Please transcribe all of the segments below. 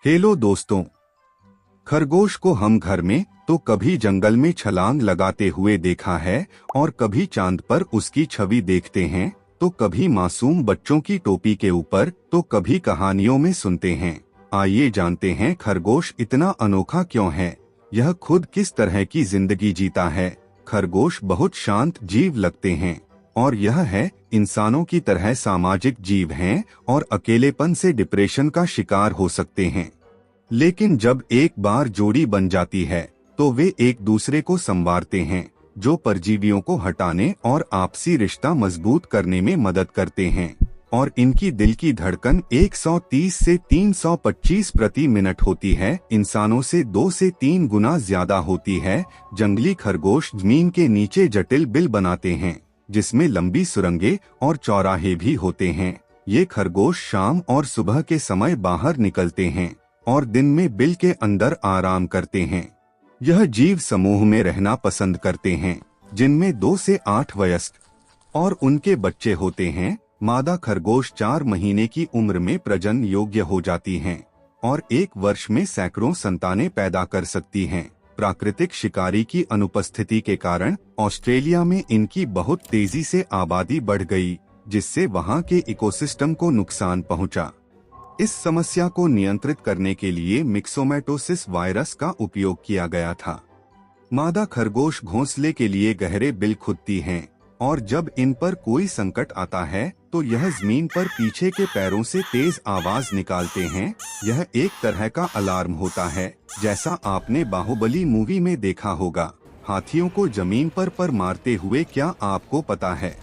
Hello दोस्तों, खरगोश को हम घर में तो कभी जंगल में छलांग लगाते हुए देखा है और कभी चांद पर उसकी छवि देखते हैं, तो कभी मासूम बच्चों की टोपी के ऊपर, तो कभी कहानियों में सुनते हैं। आइए जानते हैं खरगोश इतना अनोखा क्यों है, यह खुद किस तरह की जिंदगी जीता है। खरगोश बहुत शांत जीव लगते हैं और यह है इंसानों की तरह सामाजिक जीव हैं और अकेलेपन से डिप्रेशन का शिकार हो सकते हैं। लेकिन जब एक बार जोड़ी बन जाती है तो वे एक दूसरे को संवारते हैं, जो परजीवियों को हटाने और आपसी रिश्ता मजबूत करने में मदद करते हैं। और इनकी दिल की धड़कन 130 से 325 प्रति मिनट होती है, इंसानों से 2 से 3 गुना ज्यादा होती है। जंगली खरगोश जमीन के नीचे जटिल बिल बनाते हैं, जिसमें लंबी सुरंगें और चौराहे भी होते हैं। ये खरगोश शाम और सुबह के समय बाहर निकलते हैं और दिन में बिल के अंदर आराम करते हैं। यह जीव समूह में रहना पसंद करते हैं, जिनमें 2 से 8 वयस्क और उनके बच्चे होते हैं। मादा खरगोश 4 महीने की उम्र में प्रजनन योग्य हो जाती हैं और 1 वर्ष में सैकड़ों संतानें पैदा कर सकती हैं। प्राकृतिक शिकारी की अनुपस्थिति के कारण ऑस्ट्रेलिया में इनकी बहुत तेजी से आबादी बढ़ गई, जिससे वहां के इकोसिस्टम को नुकसान पहुंचा। इस समस्या को नियंत्रित करने के लिए मिक्सोमेटोसिस वायरस का उपयोग किया गया था। मादा खरगोश घोंसले के लिए गहरे बिल खुदती हैं और जब इन पर कोई संकट आता है तो यह जमीन पर पीछे के पैरों से तेज आवाज निकालते हैं। यह एक तरह का अलार्म होता है, जैसा आपने बाहुबली मूवी में देखा होगा, हाथियों को जमीन पर मारते हुए। क्या आपको पता है,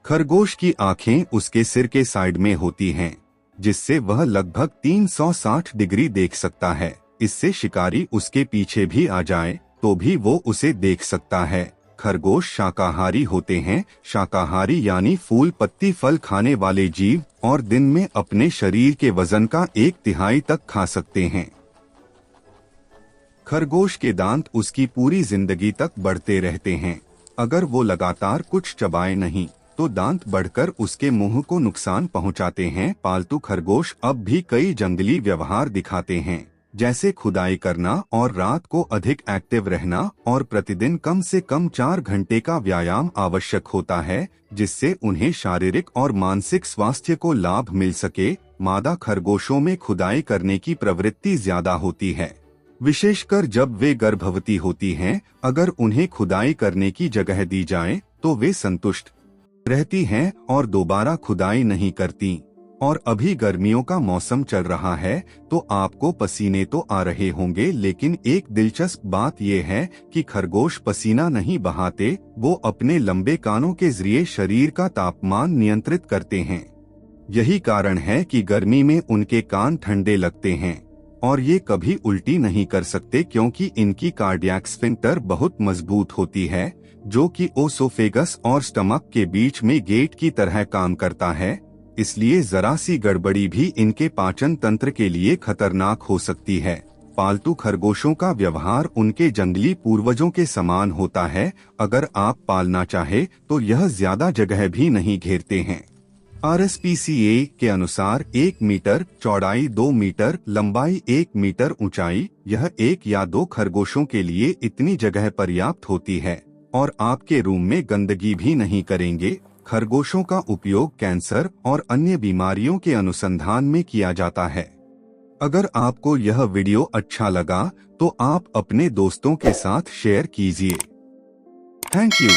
खरगोश की आंखें उसके सिर के साइड में होती हैं, जिससे वह लगभग 360 डिग्री देख सकता है। इससे शिकारी उसके पीछे भी आ जाए तो भी वो उसे देख सकता है। खरगोश शाकाहारी होते हैं, शाकाहारी यानी फूल पत्ती फल खाने वाले जीव, और दिन में अपने शरीर के वजन का 1/3 तक खा सकते हैं। खरगोश के दांत उसकी पूरी जिंदगी तक बढ़ते रहते हैं। अगर वो लगातार कुछ चबाए नहीं तो दांत बढ़कर उसके मुंह को नुकसान पहुंचाते हैं। पालतू खरगोश अब भी कई जंगली व्यवहार दिखाते हैं, जैसे खुदाई करना और रात को अधिक एक्टिव रहना, और प्रतिदिन कम से कम 4 घंटे का व्यायाम आवश्यक होता है, जिससे उन्हें शारीरिक और मानसिक स्वास्थ्य को लाभ मिल सके। मादा खरगोशों में खुदाई करने की प्रवृत्ति ज्यादा होती है, विशेषकर जब वे गर्भवती होती हैं। अगर उन्हें खुदाई करने की जगह दी जाए तो वे संतुष्ट रहती हैं और दोबारा खुदाई नहीं करती। और अभी गर्मियों का मौसम चल रहा है तो आपको पसीने तो आ रहे होंगे, लेकिन एक दिलचस्प बात यह है कि खरगोश पसीना नहीं बहाते, वो अपने लंबे कानों के जरिए शरीर का तापमान नियंत्रित करते हैं। यही कारण है कि गर्मी में उनके कान ठंडे लगते हैं और ये कभी उल्टी नहीं कर सकते, क्योंकि इनकी कार्डियक स्फिंक्टर बहुत मजबूत होती है, जो कि ओसोफेगस और स्टमक के बीच में गेट की तरह काम करता है। इसलिए जरा सी गड़बड़ी भी इनके पाचन तंत्र के लिए खतरनाक हो सकती है। पालतू खरगोशों का व्यवहार उनके जंगली पूर्वजों के समान होता है। अगर आप पालना चाहे तो यह ज्यादा जगह भी नहीं घेरते हैं। RSPCA के अनुसार 1 मीटर चौड़ाई, 2 मीटर लंबाई, 1 मीटर ऊंचाई, यह 1 या 2 खरगोशों के लिए इतनी जगह पर्याप्त होती है और आपके रूम में गंदगी भी नहीं करेंगे। खरगोशों का उपयोग कैंसर और अन्य बीमारियों के अनुसंधान में किया जाता है। अगर आपको यह वीडियो अच्छा लगा तो आप अपने दोस्तों के साथ शेयर कीजिए। Thank you.